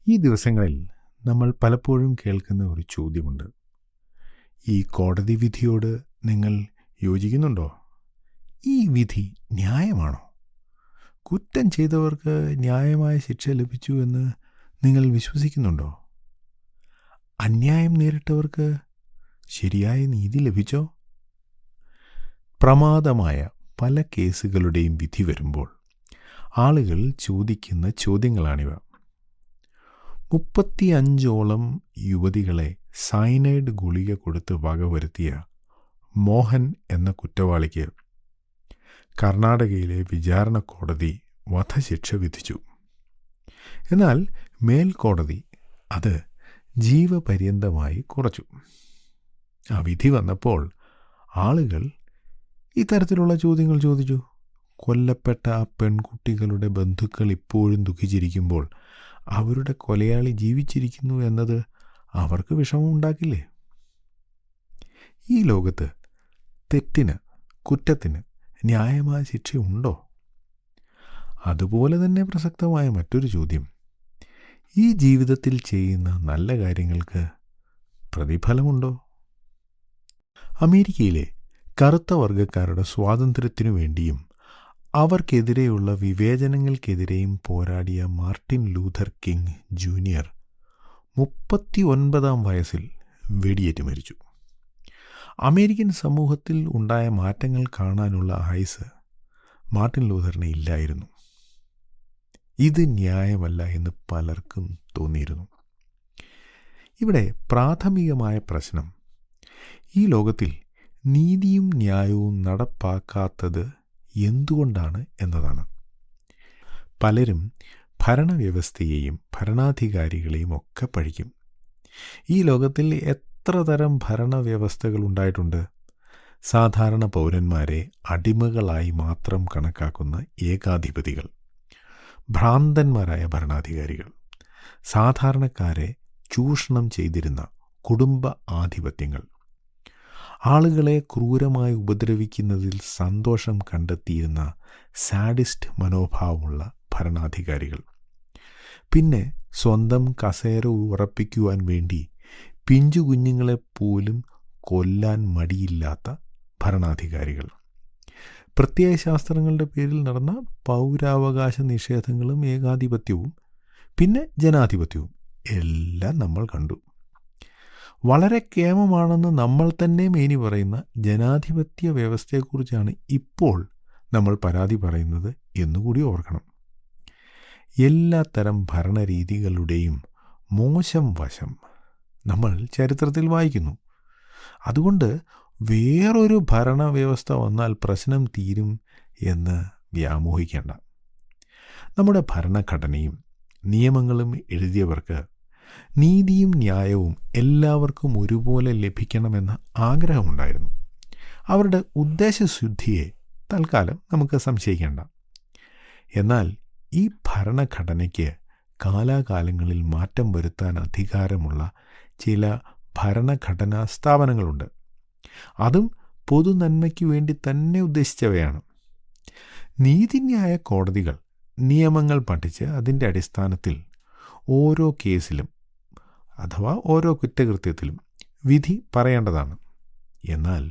ഈ ദിവസങ്ങളിൽ നമ്മൾ പലപ്പോഴും കേൾക്കുന്ന ഒരു ചോദ്യമുണ്ട്. ഈ കോടതി വിധിയോട് നിങ്ങൾ യോജിക്കുന്നുണ്ടോ? ഈ വിധി ന്യായമാണോ? കുറ്റം ചെയ്തവർക്ക് ന്യായമായ ശിക്ഷ ലഭിച്ചു എന്ന് നിങ്ങൾ വിശ്വസിക്കുന്നുണ്ടോ? അന്യായം നേരിട്ടവർക്ക് ശരിയായ നീതി ലഭിച്ചോ? പ്രമാദമായ പല കേസുകളുടെയും വിധി വരുമ്പോൾ ആളുകൾ ചോദിക്കുന്ന ചോദ്യങ്ങളാണിവ. 35ഓളം യുവതികളെ സയനൈഡ് ഗുളിക കൊടുത്ത് വകവരുത്തിയ മോഹൻ എന്ന കുറ്റവാളിക്ക് കർണാടകയിലെ വിചാരണ കോടതി വധശിക്ഷ വിധിച്ചു. എന്നാൽ മേൽക്കോടതി അത് ജീവപര്യന്തമായി കുറച്ചു. ആ വിധി വന്നപ്പോൾ ആളുകൾ ഇത്തരത്തിലുള്ള ചോദ്യങ്ങൾ ചോദിച്ചു. കൊല്ലപ്പെട്ട ആ പെൺകുട്ടികളുടെ ബന്ധുക്കൾ ഇപ്പോഴും ദുഃഖിച്ചിരിക്കുമ്പോൾ അവരുടെ കൊലയാളി ജീവിച്ചിരിക്കുന്നു എന്നത് അവർക്ക് വിഷമമുണ്ടാക്കില്ലേ? ഈ ലോകത്ത് തെറ്റിന്, കുറ്റത്തിന് ന്യായമായ ശിക്ഷയുണ്ടോ? അതുപോലെ തന്നെ പ്രസക്തമായ മറ്റൊരു ചോദ്യം, ഈ ജീവിതത്തിൽ ചെയ്യുന്ന നല്ല കാര്യങ്ങൾക്ക് പ്രതിഫലമുണ്ടോ? അമേരിക്കയിലെ കറുത്ത വർഗക്കാരുടെ സ്വാതന്ത്ര്യത്തിനു വേണ്ടിയും അവർക്കെതിരെയുള്ള വിവേചനങ്ങൾക്കെതിരെയും പോരാടിയ മാർട്ടിൻ ലൂഥർ കിങ് ജൂനിയർ 39-ാം വയസ്സിൽ വെടിയേറ്റ് മരിച്ചു. അമേരിക്കൻ സമൂഹത്തിൽ ഉണ്ടായ മാറ്റങ്ങൾ കാണാനുള്ള ആയുസ് മാർട്ടിൻ ലൂഥറിന് ഇല്ലായിരുന്നു. ഇത് ന്യായമല്ല എന്ന് പലർക്കും തോന്നിയിരുന്നു. ഇവിടെ പ്രാഥമികമായ പ്രശ്നം ഈ ലോകത്തിൽ നീതിയും ന്യായവും നടപ്പാക്കാത്തത് എന്തുകൊണ്ടാണ് എന്നതാണ്. പലരും ഭരണവ്യവസ്ഥയെയും ഭരണാധികാരികളെയും ഒക്കെ പഴിക്കും. ഈ ലോകത്തിൽ എത്ര തരം ഭരണവ്യവസ്ഥകൾ ഉണ്ടായിട്ടുണ്ട്? സാധാരണ പൗരന്മാരെ അടിമകളായി മാത്രം കണക്കാക്കുന്ന ഏകാധിപതികൾ, ഭ്രാന്തന്മാരായ ഭരണാധികാരികൾ, സാധാരണക്കാരെ ചൂഷണം ചെയ്തിരുന്ന കുടുംബ ആധിപത്യങ്ങൾ, ആളുകളെ ക്രൂരമായി ഉപദ്രവിക്കുന്നതിൽ സന്തോഷം കണ്ടെത്തിയിരുന്ന സാഡിസ്റ്റ് മനോഭാവമുള്ള ഭരണാധികാരികൾ, പിന്നെ സ്വന്തം കസേര ഉറപ്പിക്കുവാൻ വേണ്ടി പിഞ്ചു കുഞ്ഞുങ്ങളെപ്പോലും കൊല്ലാൻ മടിയില്ലാത്ത ഭരണാധികാരികൾ, പ്രത്യയശാസ്ത്രങ്ങളുടെ പേരിൽ നടന്ന പൗരാവകാശ നിഷേധങ്ങളും ഏകാധിപത്യവും പിന്നെ ജനാധിപത്യവും എല്ലാം നമ്മൾ കണ്ടു. വളരെ കേമമാണെന്ന് നമ്മൾ തന്നെ മേനി പറയുന്ന ജനാധിപത്യ വ്യവസ്ഥയെക്കുറിച്ചാണ് ഇപ്പോൾ നമ്മൾ പരാതി പറയുന്നത് എന്നുകൂടി ഓർക്കണം. എല്ലാത്തരം ഭരണരീതികളുടെയും മോശം വശം നമ്മൾ ചരിത്രത്തിൽ വായിക്കുന്നു. അതുകൊണ്ട് വേറൊരു ഭരണവ്യവസ്ഥ വന്നാൽ പ്രശ്നം തീരും എന്ന് വ്യാമോഹിക്കേണ്ട. നമ്മുടെ ഭരണഘടനയും നിയമങ്ങളും എഴുതിയവർക്ക് നീതിയും ന്യായവും എല്ലാവർക്കും ഒരുപോലെ ലഭിക്കണമെന്ന ആഗ്രഹമുണ്ടായിരുന്നു. അവരുടെ ഉദ്ദേശശുദ്ധിയെ തൽക്കാലം നമുക്ക് സംശയിക്കേണ്ട. എന്നാൽ ഈ ഭരണഘടനയ്ക്ക് കാലാകാലങ്ങളിൽ മാറ്റം വരുത്താൻ അധികാരമുള്ള ചില ഭരണഘടനാ സ്ഥാപനങ്ങളുണ്ട്. അതും പൊതുനന്മയ്ക്ക് വേണ്ടി തന്നെ ഉദ്ദേശിച്ചവയാണ്. നീതിന്യായ കോടതികൾ നിയമങ്ങൾ പഠിച്ച് അതിൻ്റെ അടിസ്ഥാനത്തിൽ ഓരോ കേസിലും അഥവാ ഓരോ കുറ്റകൃത്യത്തിലും വിധി പറയേണ്ടതാണ്. എന്നാൽ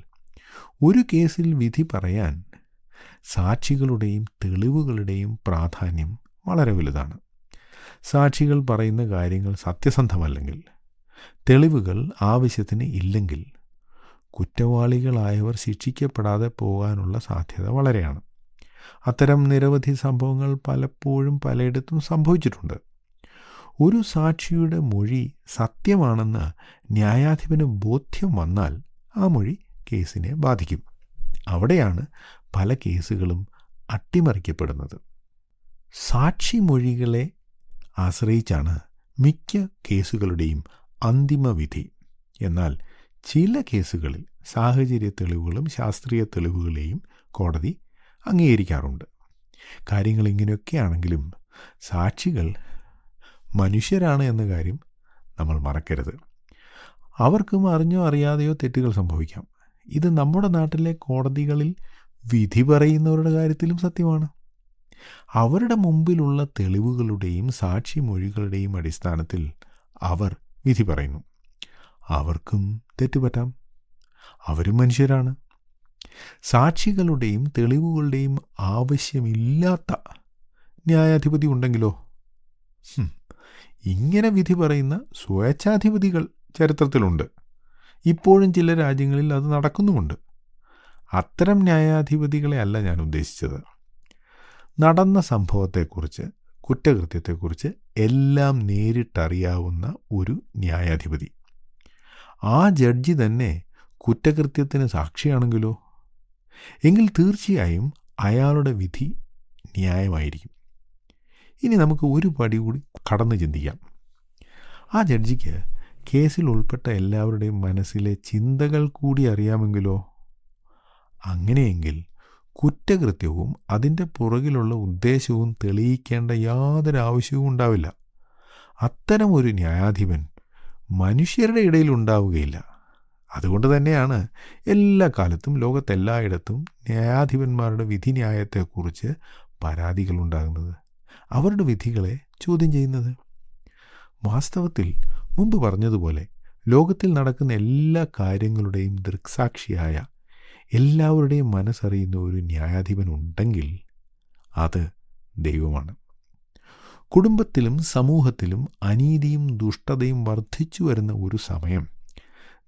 ഒരു കേസിൽ വിധി പറയാൻ സാക്ഷികളുടെയും തെളിവുകളുടെയും പ്രാധാന്യം വളരെ വലുതാണ്. സാക്ഷികൾ പറയുന്ന കാര്യങ്ങൾ സത്യസന്ധമല്ലെങ്കിൽ, തെളിവുകൾ ആവശ്യത്തിന് ഇല്ലെങ്കിൽ കുറ്റവാളികളായവർ ശിക്ഷിക്കപ്പെടാതെ പോകാനുള്ള സാധ്യത വളരെയാണ്. അത്തരം നിരവധി സംഭവങ്ങൾ പലപ്പോഴും പലയിടത്തും സംഭവിച്ചിട്ടുണ്ട്. ഒരു സാക്ഷിയുടെ മൊഴി സത്യമാണെന്ന് ന്യായാധിപന് ബോധ്യം വന്നാൽ ആ മൊഴി കേസിനെ ബാധിക്കും. അവിടെയാണ് പല കേസുകളും അട്ടിമറിക്കപ്പെടുന്നത്. സാക്ഷിമൊഴികളെ ആശ്രയിച്ചാണ് മിക്ക കേസുകളുടെയും അന്തിമവിധി. എന്നാൽ ചില കേസുകളിൽ സാഹചര്യ തെളിവുകളും ശാസ്ത്രീയ തെളിവുകളെയും കോടതി അംഗീകരിക്കാറുണ്ട്. കാര്യങ്ങൾ ഇങ്ങനെയൊക്കെയാണെങ്കിലും സാക്ഷികൾ മനുഷ്യരാണ് എന്ന കാര്യം നമ്മൾ മറക്കരുത്. അവർക്കും അറിഞ്ഞോ അറിയാതെയോ തെറ്റുകൾ സംഭവിക്കാം. ഇത് നമ്മുടെ നാട്ടിലെ കോടതികളിൽ വിധി പറയുന്നവരുടെ കാര്യത്തിലും സത്യമാണ്. അവരുടെ മുമ്പിലുള്ള തെളിവുകളുടെയും സാക്ഷിമൊഴികളുടെയും അടിസ്ഥാനത്തിൽ അവർ വിധി പറയുന്നു. അവർക്കും തെറ്റുപറ്റാം, അവരും മനുഷ്യരാണ്. സാക്ഷികളുടെയും തെളിവുകളുടെയും ആവശ്യമില്ലാത്ത ന്യായാധിപതി ഉണ്ടെങ്കിലോ? ഇങ്ങനെ വിധി പറയുന്ന സ്വേച്ഛാധിപതികൾ ചരിത്രത്തിലുണ്ട്. ഇപ്പോഴും ചില രാജ്യങ്ങളിൽ അത് നടക്കുന്നുമുണ്ട്. അത്തരം ന്യായാധിപതികളെ അല്ല ഞാൻ ഉദ്ദേശിച്ചത്. നടന്ന സംഭവത്തെക്കുറിച്ച്, കുറ്റകൃത്യത്തെക്കുറിച്ച് എല്ലാം നേരിട്ടറിയാവുന്ന ഒരു ന്യായാധിപതി. ആ ജഡ്ജി തന്നെ കുറ്റകൃത്യത്തിന് സാക്ഷിയാണെങ്കിലോ? എങ്കിൽ തീർച്ചയായും അയാളുടെ വിധി ന്യായമായിരിക്കും. ഇനി നമുക്ക് ഒരു പടി കൂടി കടന്ന് ചിന്തിക്കാം. ആ ജഡ്ജിക്ക് കേസിൽ ഉൾപ്പെട്ട എല്ലാവരുടെയും മനസ്സിലെ ചിന്തകൾ കൂടി അറിയാമെങ്കിലോ? അങ്ങനെയെങ്കിൽ കുറ്റകൃത്യവും അതിൻ്റെ പുറകിലുള്ള ഉദ്ദേശവും തെളിയിക്കേണ്ട യാതൊരു ആവശ്യവും ഉണ്ടാവില്ല. അത്തരം ഒരു ന്യായാധിപൻ മനുഷ്യരുടെ ഇടയിൽ ഉണ്ടാവുകയില്ല. അതുകൊണ്ട് തന്നെയാണ് എല്ലാ കാലത്തും ലോകത്തെല്ലായിടത്തും ന്യായാധിപന്മാരുടെ വിധിന്യായത്തെക്കുറിച്ച് പരാതികളുണ്ടാകുന്നത്, അവരുടെ വിധികളെ ചോദ്യം ചെയ്യുന്നത്. വാസ്തവത്തിൽ മുമ്പ് പറഞ്ഞതുപോലെ ലോകത്തിൽ നടക്കുന്ന എല്ലാ കാര്യങ്ങളുടെയും ദൃക്സാക്ഷിയായ, എല്ലാവരുടെയും മനസ്സറിയുന്ന ഒരു ന്യായാധിപൻ ഉണ്ടെങ്കിൽ അത് ദൈവമാണ്. കുടുംബത്തിലും സമൂഹത്തിലും അനീതിയും ദുഷ്ടതയും വർദ്ധിച്ചു വരുന്ന ഒരു സമയം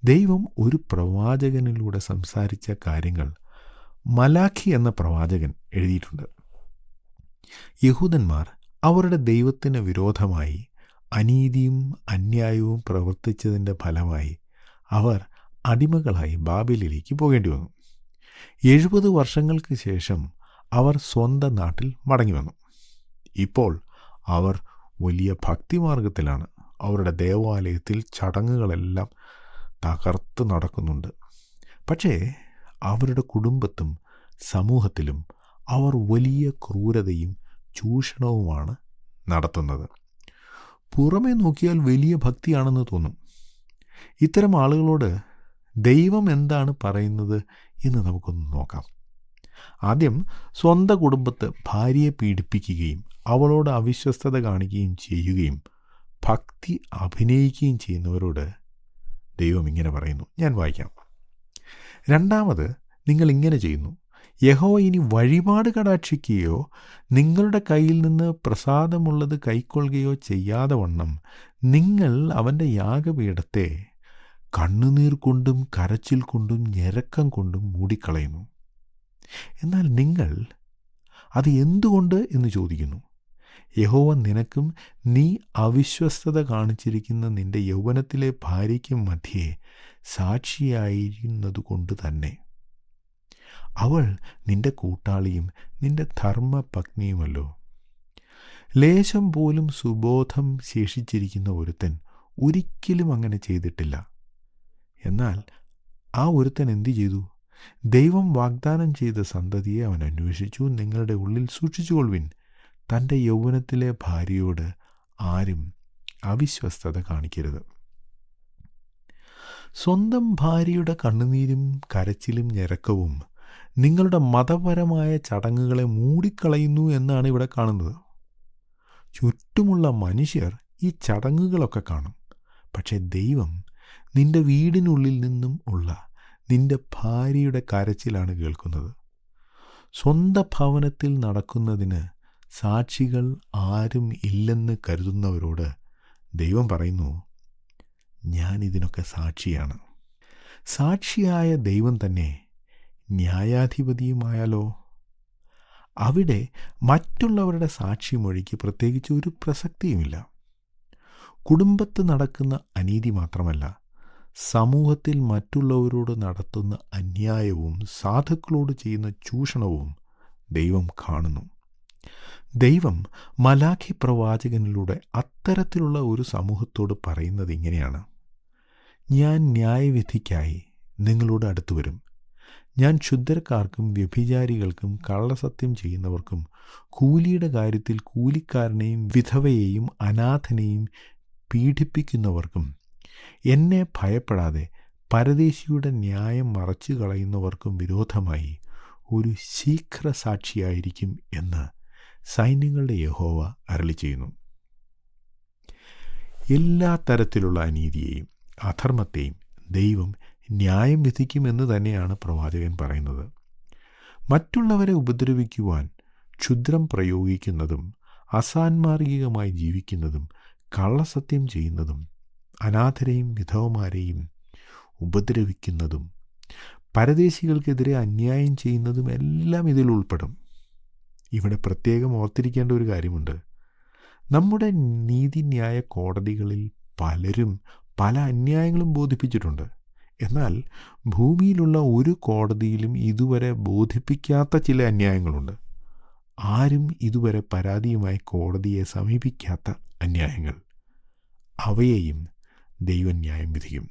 ദൈവം ഒരു പ്രവാചകനിലൂടെ സംസാരിച്ച കാര്യങ്ങൾ മലാഖി എന്ന പ്രവാചകൻ എഴുതിയിട്ടുണ്ട്. യഹൂദന്മാർ അവരുടെ ദൈവത്തിന് വിരോധമായി അനീതിയും അന്യായവും പ്രവർത്തിച്ചതിൻ്റെ ഫലമായി അവർ അടിമകളായി ബാബേലിലേക്ക് പോകേണ്ടി വന്നു. 70 വർഷങ്ങൾക്ക് ശേഷം അവർ സ്വന്തം നാട്ടിൽ മടങ്ങി വന്നു. ഇപ്പോൾ അവർ വലിയ ഭക്തിമാർഗത്തിലാണ്. അവരുടെ ദേവാലയത്തിൽ ചടങ്ങുകളെല്ലാം തകർത്ത് നടക്കുന്നുണ്ട്. പക്ഷേ അവരുടെ കുടുംബത്തും സമൂഹത്തിലും അവർ വലിയ ക്രൂരതയും ചൂഷണവുമാണ് നടത്തുന്നത്. പുറമേ നോക്കിയാൽ വലിയ ഭക്തിയാണെന്ന് തോന്നും. ഇത്തരം ആളുകളോട് ദൈവം എന്താണ് പറയുന്നത് എന്ന് നമുക്കൊന്ന് നോക്കാം. ആദ്യം സ്വന്തം കുടുംബത്ത് ഭാര്യയെ പീഡിപ്പിക്കുകയും അവളോട് അവിശ്വസ്തത കാണിക്കുകയും ചെയ്യുകയും ഭക്തി അഭിനയിക്കുകയും ചെയ്യുന്നവരോട് ദൈവം ഇങ്ങനെ പറയുന്നു. ഞാൻ വായിക്കാം. രണ്ടാമത്, നിങ്ങൾ ഇങ്ങനെ ചെയ്യുന്നു. യഹോവ ഇനി വഴിപാട് കടാക്ഷിക്കുകയോ നിങ്ങളുടെ കയ്യിൽ നിന്ന് പ്രസാദമുള്ളത് കൈക്കൊള്ളുകയോ ചെയ്യാതെ വണ്ണം നിങ്ങൾ അവൻ്റെ യാഗപീഠത്തെ കണ്ണുനീർ കൊണ്ടും കരച്ചിൽ കൊണ്ടും ഞരക്കം കൊണ്ടും മൂടിക്കളയുന്നു. എന്നാൽ നിങ്ങൾ അത് എന്തുകൊണ്ട് എന്ന് ചോദിക്കുന്നു. യഹോവ നിനക്കും നീ അവിശ്വസ്തത കാണിച്ചിരിക്കുന്ന നിന്റെ യൗവനത്തിലെ ഭാര്യയ്ക്കും മധ്യേ സാക്ഷിയായിരുന്നതുകൊണ്ട് തന്നെ. അവൾ നിന്റെ കൂട്ടാളിയും നിന്റെ ധർമ്മപത്നിയുമല്ലോ. ലേശം പോലും സുബോധം ശേഷിച്ചിരിക്കുന്ന ഒരുത്തൻ ഒരിക്കലും അങ്ങനെ ചെയ്തിട്ടില്ല. എന്നാൽ ആ ഒരുത്തൻ എന്തു ചെയ്തു? ദൈവം വാഗ്ദാനം ചെയ്ത സന്തതിയെ അവൻ അന്വേഷിച്ചു. നിങ്ങളുടെ ഉള്ളിൽ സൂക്ഷിച്ചുകൊള്ളുവിൻ. തൻ്റെ യൗവനത്തിലെ ഭാര്യയോട് ആരും അവിശ്വസ്തത കാണിക്കരുത്. സ്വന്തം ഭാര്യയുടെ കണ്ണുനീരും കരച്ചിലും ഞരക്കവും നിങ്ങളുടെ മതപരമായ ചടങ്ങുകളെ മൂടിക്കളയുന്നു എന്നാണ് ഇവിടെ കാണുന്നത്. ചുറ്റുമുള്ള മനുഷ്യർ ഈ ചടങ്ങുകളൊക്കെ കാണും. പക്ഷേ ദൈവം നിന്റെ വീടിനുള്ളിൽ നിന്നും ഉള്ള നിന്റെ ഭാര്യയുടെ കരച്ചിലാണ് കേൾക്കുന്നത്. സ്വന്തം ഭവനത്തിൽ നടക്കുന്നതിന് സാക്ഷികൾ ആരും ഇല്ലെന്ന് കരുതുന്നവരോട് ദൈവം പറയുന്നു, ഞാൻ ഇതിനൊക്കെ സാക്ഷിയാണ്. സാക്ഷിയായ ദൈവം തന്നെ ന്യായാധിപതിയുമായാലോ? അവിടെ മറ്റുള്ളവരുടെ സാക്ഷിമൊഴിക്ക് പ്രത്യേകിച്ച് ഒരു പ്രസക്തിയുമില്ല. കുടുംബത്ത് നടക്കുന്ന അനീതി മാത്രമല്ല, സമൂഹത്തിൽ മറ്റുള്ളവരോട് നടത്തുന്ന അന്യായവും സാധുക്കളോട് ചെയ്യുന്ന ചൂഷണവും ദൈവം കാണുന്നു. ദൈവം മലാഖി പ്രവാചകനിലൂടെ അത്തരത്തിലുള്ള ഒരു സമൂഹത്തോട് പറയുന്നത് ഇങ്ങനെയാണ്: ഞാൻ ന്യായവിധിക്കായി നിങ്ങളോട് അടുത്തു വരും. ഞാൻ ക്ഷുദ്രക്കാർക്കും വ്യഭിചാരികൾക്കും കള്ളസത്യം ചെയ്യുന്നവർക്കും കൂലിയുടെ കാര്യത്തിൽ കൂലിക്കാരനെയും വിധവയെയും അനാഥനെയും പീഡിപ്പിക്കുന്നവർക്കും എന്നെ ഭയപ്പെടാതെ പരദേശിയുടെ ന്യായം മറച്ചു കളയുന്നവർക്കും വിരോധമായി ഒരു ശീഘ്രസാക്ഷിയായിരിക്കും എന്ന് സൈന്യങ്ങളുടെ യഹോവ അരുളി ചെയ്യുന്നു. എല്ലാ തരത്തിലുള്ള അനീതിയെയും അധർമ്മത്തെയും ദൈവം ന്യായം വിധിക്കുമെന്ന് തന്നെയാണ് പ്രവാചകൻ പറയുന്നത്. മറ്റുള്ളവരെ ഉപദ്രവിക്കുവാൻ ക്ഷുദ്രം പ്രയോഗിക്കുന്നതും അസാൻമാർഗികമായി ജീവിക്കുന്നതും കള്ളസത്യം ചെയ്യുന്നതും അനാഥരെയും വിധവമാരെയും ഉപദ്രവിക്കുന്നതും പരദേശികൾക്കെതിരെ അന്യായം ചെയ്യുന്നതും എല്ലാം ഇതിൽ ഉൾപ്പെടും. ഇവിടെ പ്രത്യേകം ഓർത്തിരിക്കേണ്ട ഒരു കാര്യമുണ്ട്. നമ്മുടെ നീതിന്യായ കോടതികളിൽ പലരും പല അന്യായങ്ങളും ബോധിപ്പിച്ചിട്ടുണ്ട്. എന്നാൽ ഭൂമിയിലുള്ള ഒരു കോടതിയിലും ഇതുവരെ ബോധിപ്പിക്കാത്ത ചില അന്യായങ്ങളുണ്ട്. ആരും ഇതുവരെ പരാതിയുമായി കോടതിയെ സമീപിക്കാത്ത അന്യായങ്ങൾ. അവയെയും ദൈവം ന്യായം വിധിക്കും.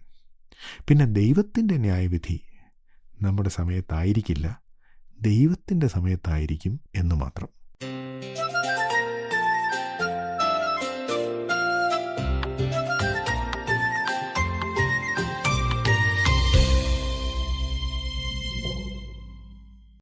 പിന്നെ ദൈവത്തിൻ്റെ ന്യായവിധി നമ്മുടെ സമയത്തായിരിക്കില്ല, ദൈവത്തിൻ്റെ സമയത്തായിരിക്കും എന്ന് മാത്രം.